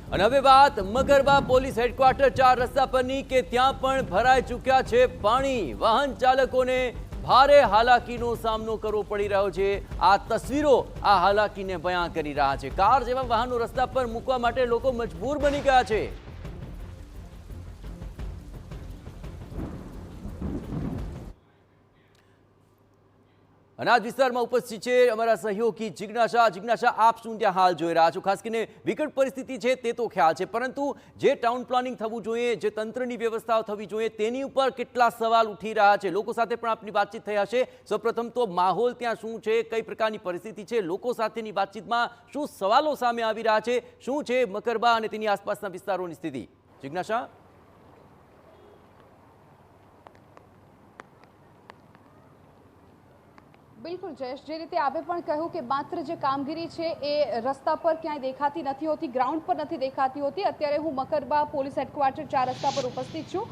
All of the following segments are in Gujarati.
અને હવે વાત મગરબા પોલીસ હેડક્વાર્ટર 4 રસ્તા પરની કે ત્યાં પણ ભરાઈ ચૂક્યા છે પાણી। વાહન ચાલકોને ભારે હાલાકીનો સામનો કરવો પડી રહ્યો છે। આ તસવીરો આ હાલાકીને બયાન કરી રહ્યા છે। કાર જેવા વાહનો રસ્તા પર મૂકવા માટે લોકો મજબૂર બની ગયા છે। अनाज विस्तार में उपस्थित है अमरा सहयोगी जिज्ञासा। जिज्ञासा, आप शू त्या हाल जोई रहा छो? खास કરીને વિકટ પરિસ્થિતિ છે તે તો ખ્યાલ છે, પરંતુ જે ટાઉન પ્લાનિંગ થવું જોઈએ, જે તંત્રની વ્યવસ્થાઓ થવી જોઈએ, તેની ઉપર કેટલા સવાલ ઉઠી રહ્યા છે? લોકો સાથે પણ આપની વાતચીત થઈ હશે। સૌપ્રથમ તો માહોલ ત્યાં શું છે, કઈ પ્રકારની પરિસ્થિતિ છે, લોકો સાથેની વાતચીતમાં શું સવાલો સામે આવી રહ્યા છે, શું છે મકરબા અને તેની આસપાસના વિસ્તારોની સ્થિતિ? જિજ્ઞાસા। બિલકુલ જયેશ, જે રીતે આપે પણ કહ્યું કે માત્ર જે કામગીરી છે એ રસ્તા પર ક્યાંય દેખાતી નથી હોતી, ગ્રાઉન્ડ પર નથી દેખાતી હોતી। અત્યારે હું મકરબા પોલીસ હેડક્વાર્ટર 4 રસ્તા પર ઉપસ્થિત છું।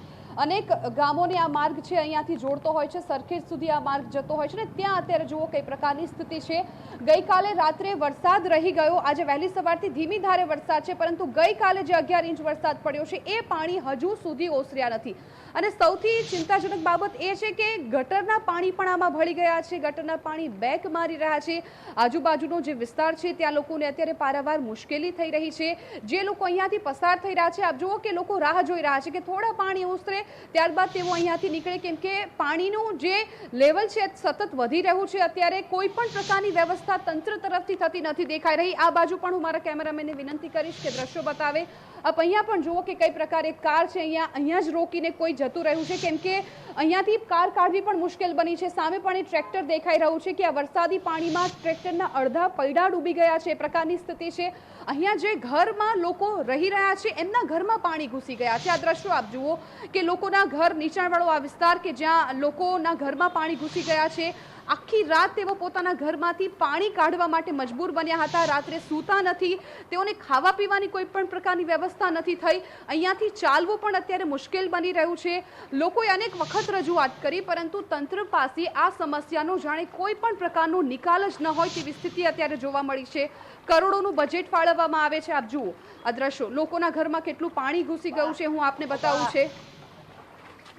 અનેક ગામોને આ માર્ગ છે અહીંયાથી જોડતો હોય છે, સરખેજ સુધી આ માર્ગ જતો હોય છે ને ત્યાં અત્યારે જુઓ કઈ પ્રકારની સ્થિતિ છે। ગઈકાલે રાત્રે વરસાદ રહી ગયો, આજે વહેલી સવારથી ધીમી ધારે વરસાદ છે, પરંતુ ગઈકાલે જે 11 ઇંચ વરસાદ પડ્યો છે એ પાણી હજુ સુધી ઓસર્યા નથી। અને સૌથી ચિંતાજનક બાબત એ છે કે ગટરના પાણી પણ આમાં ભળી ગયા છે, ગટરના પાણી બેક મારી રહ્યા છે। આજુબાજુનો જે વિસ્તાર છે ત્યાં લોકોને અત્યારે પારાવાર મુશ્કેલી થઈ રહી છે। જે લોકો અહીંયાથી પસાર થઈ રહ્યા છે, આપ જુઓ કે લોકો રાહ જોઈ રહ્યા છે કે થોડા પાણી ઓસરે ત્યારબાદ તેઓ અહીંયાથી નીકળે, કેમ કે પાણીનું જે લેવલ છે સતત વધી રહ્યું છે। અત્યારે કોઈ પણ પ્રકારની વ્યવસ્થા તંત્ર તરફથી થતી નથી દેખાઈ રહી। આ બાજુ પણ હું મારા કેમેરામેનને વિનંતી કરીશ કે દ્રશ્યો બતાવે। આપ અહીંયા પણ જુઓ કે કઈ પ્રકારે કાર છે અહીંયા જ રોકીને કોઈ જતું રહ્યું છે, કેમ કે અહીંયાથી કાર કાઢવી પણ મુશ્કેલ બની છે। સામે પણ એ ટ્રેક્ટર દેખાઈ રહ્યું છે કે આ વરસાદી પાણીમાં ટ્રેક્ટરના અડધા પૈડા ડૂબી ગયા છે, એ પ્રકારની સ્થિતિ છે। અહીંયા જે ઘરમાં લોકો રહી રહ્યા છે એમના ઘરમાં પાણી ઘૂસી ગયા છે। આ દ્રશ્યો આપ જુઓ કે લોકોના ઘર, નીચાણવાળો આ વિસ્તાર કે જ્યાં લોકોના ઘરમાં પાણી ઘૂસી ગયા છે। આખી રાત તેઓ પોતાના ઘરમાંથી પાણી કાઢવા માટે મજબૂર બન્યા હતા। રાત્રે સૂતા નથી, તેઓને ખાવા પીવાની કોઈ પણ પ્રકારની વ્યવસ્થા નથી થઈ। અહીંયાથી ચાલવું પણ અત્યારે મુશ્કેલ બની રહ્યું છે। લોકોએ અનેક વખત રજૂઆત કરી, પરંતુ તંત્ર પાસે આ સમસ્યાનો જાણે કોઈ પણ પ્રકારનો નિકાલ જ ન હોય તેવી સ્થિતિ અત્યારે જોવા મળી છે। કરોડોનું બજેટ ફાળવવામાં આવે છે। આપ જુઓ આ દ્રશ્યો, લોકોના ઘરમાં કેટલું પાણી ઘૂસી ગયું છે હું આપને બતાવું છે।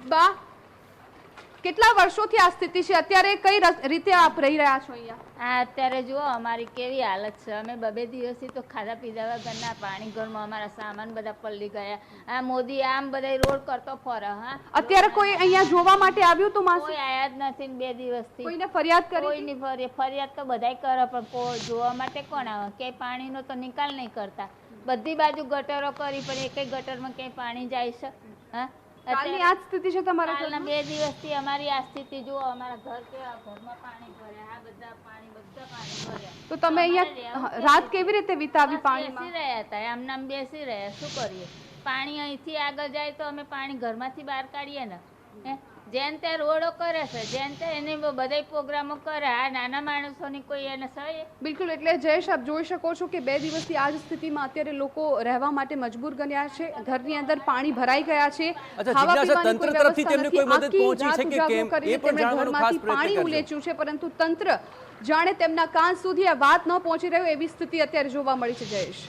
બા, કેટલા વર્ષોથી આ સ્થિતિ છે? અત્યારે કઈ રીતે આપ રહી રહ્યા છો અહીંયા? આ અત્યારે જુઓ અમારી કેવી હાલત છે। અમે 2 દિવસથી તો ખાધા પીધા વગરના પાણી, ઘરમાં અમારા સામાન બધા પલળી ગયા। આ મોદી આમ બધા રોડ કરતો ફરે। હા, અત્યારે કોઈ અહીંયા જોવા માટે આવ્યું તો માસી? કોઈ આયા જ નથી 2 દિવસથી। કોઈને ફરિયાદ કરી? કોઈની ફરિયાદ તો બધાય કરે, પણ કોઈ જોવા માટે કોણ આવે? કે પાણીનો તો નિકાલ નહીં કરતા। બધી બાજુ ગટરો કરી, પણ એકેય ગટરમાં ક્યાંય પાણી જાય છે? હા, કાલની આ સ્થિતિ છે તમારા? કાલના 2 દિવસથી અમારી આ સ્થિતિ જુઓ। અમારા ઘર કેવા, ઘરમાં પાણી ભર્યા, આ બધા પાણી ભર્યા। તો તમે અહીંયા રાત કેવી રીતે વિતાવી? પાણીમાં બેસી રહ્યા હતા, આમ નામ બેસી રહ્યા। શું કરીએ? પાણી અહીંથી આગળ જાય તો અમે પાણી ઘરમાંથી બહાર કાઢીએ ને। જેન ત્યાં રોડો કરે છે, જેન ત્યાં એને બધા પ્રોગ્રામો કરે, આ નાના માણસોની કોઈ એને સહી? બિલકુલ, એટલે જયેશ આપ જોઈ શકો છો કે 2 દિવસથી આ જ સ્થિતિમાં અત્યારે લોકો રહેવા માટે મજબૂર બન્યા છે। ઘરની અંદર પાણી ભરાઈ ગયા છે, ખાવા પીવાની કોઈ વ્યવસ્થા નથી। આખી રાત ઉજાગરો કરીને તેમણે ઘરમાંથી પાણી ઉલેચ્યું છે, પરંતુ તંત્ર જાણે તેમના કાન સુધી આ વાત ન પહોંચી રહ્યો એવી સ્થિતિ અત્યારે જોવા મળી છે। જયેશ,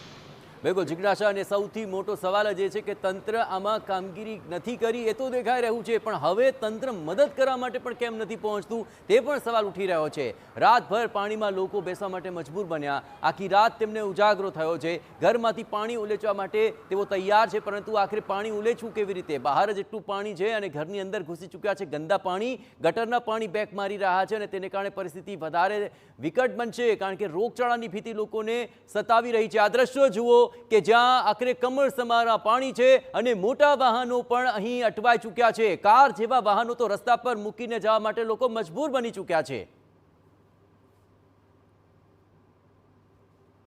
બિલકુલ જિજ્ઞાસા, અને સૌથી મોટો સવાલ જ એ છે કે તંત્ર આમાં કામગીરી નથી કરી એ તો દેખાઈ રહ્યું છે, પણ હવે તંત્ર મદદ કરવા માટે પણ કેમ નથી પહોંચતું તે પણ સવાલ ઉઠી રહ્યો છે। રાતભર પાણીમાં લોકો બેસવા માટે મજબૂર બન્યા, આખી રાત તેમને ઉજાગરો થયો છે, ઘરમાંથી પાણી ઉલેચવા માટે તેઓ તૈયાર છે, પરંતુ આખરે પાણી ઉલેચવું કેવી રીતે? બહાર જ એટલું પાણી છે અને ઘરની અંદર ઘૂસી ચૂક્યા છે ગંદા પાણી, ગટરના પાણી બેક મારી રહ્યા છે, અને તેને કારણે પરિસ્થિતિ વધારે વિકટ બનશે, કારણ કે રોગચાળાની ભીતિ લોકોને સતાવી રહી છે। આ દ્રશ્યો જુઓ કે જ્યાં આખરે કમર સમારા પાણી છે અને મોટા વાહનો પણ અહીં અટવાઈ ચૂક્યા છે। કાર જેવા વાહનો તો રસ્તા પર મૂકીને જવા માટે લોકો મજબૂર બની ચૂક્યા છે।